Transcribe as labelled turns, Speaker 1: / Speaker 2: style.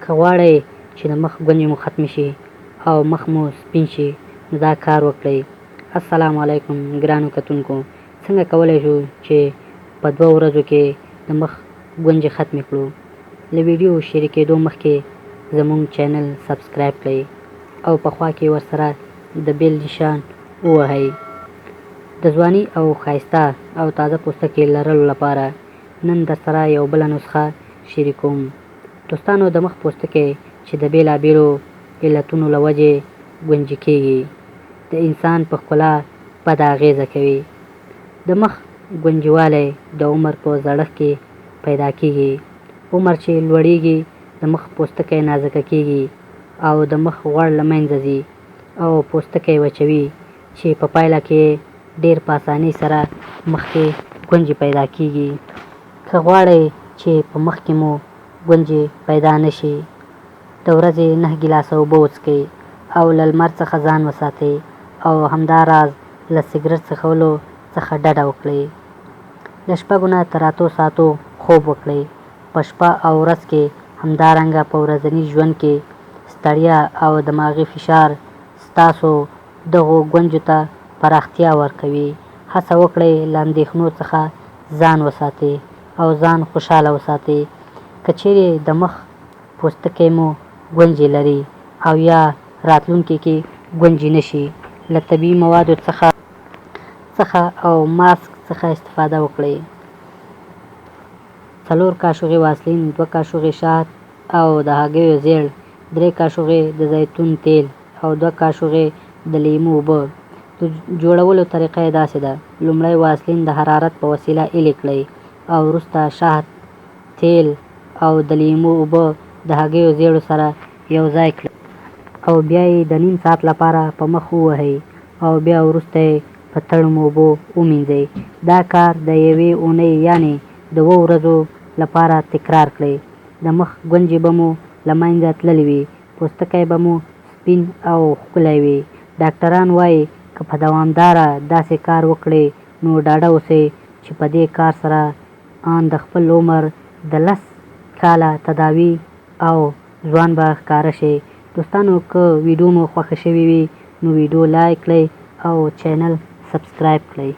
Speaker 1: که غواړئ چې د مخ ګونځې مو ختمې شي او مخ مو سپین شي نو دا کار وکړئ. السلام علیکم ګرانو کتونکو، څنګه کولی شو چې په 2 ورځو کې د مخ ګونځې ختمې کړو؟ له ویډیو شریکېدو مخکې زموږ چینل سبسکرایب کړئ او په خوا کې ورسره د بیل نشان ووهئ. د ځواني او ښایسته او تازه پوستکي لرلو لپاره نن درسره یو بله نسخه شریکوم. دوستانو، د مخ پوستکی چې د بېلابېلو علتونو له وجې ګونځې کېږي د انسان په ښکلا بده اغېزه کوي. د مخ ګونځېوالی د عمر په زړښت کې پیدا کېږي. عمر چې لوړېږي د مخ پوستکی نازکه کېږي او د مخ غوړ له منځه ځي او پوستکی وچوي چې په پایله کې ډېر په اسانۍ سره مخ کې ګونځې پیدا کېږي. که غواړئ چې په مخ کې مو ګونځې پیدا نه شي، د ورځې 9 ګیلاسه اوبه وڅښئ او له لمر څخه ځان وساتئ او همداراز له سګرټ څښلو څخه ډډه وکړئ. له 6 نه تر 8 ساعتو خوب وکړئ. په شپه او ورځ کې همدارنګه په ورځني ژوند کې ستړیا او دماغي فشار ستاسو دغو ګونځو ته پراختیا ورکوي. هڅه وکړئ له اندېښنو څخه ځان وساتئ او ځان خوشحاله وساتئ. که چیرې د مخ پوستکی مو ګونځې لري او یا راتلونکي کې ګونځې نشي، له طبیعي موادو څخه او ماسک څخه استفاده وکړئ. 4 کاشوغې واسلین، 2 کاشوغې شات او د هګیو زیړ، 3 کاشوغې د زیتون تیل او 2 کاشوغې د لیمو اوبه. د جوړولو طریقه یې داسې ده: لومړی واسلین د حرارت په وسیله ایلې کړئ او وروسته شات، تیل او د لیمو اوبه د هګیو زیړو سره یو ځای کړئ او بیا یې د نیم ساعت لپاره په مخ ووهئ او بیا وروسته یې په تړمو اوبو ومینځئ. دا کار د 1 اونۍ یعنې د 2 ورځو لپاره تکرار کړئ. د مخ ګونځې به مو له منځه تللې وي، پوستکی به مو سپین او ښکلی وي. ډاکټران وایي که په دوامداره داسې کار وکړئ نو ډاډه اوسئ چې په دې کار سره ان د خپل عمر د 10 کاله تداوي او ځوان به ښکاره شئ. دوستانو، که ویډیو مو خوښه شوې وي نو ویډیو لایک کړئ او چینل سبسکرایب کړئ.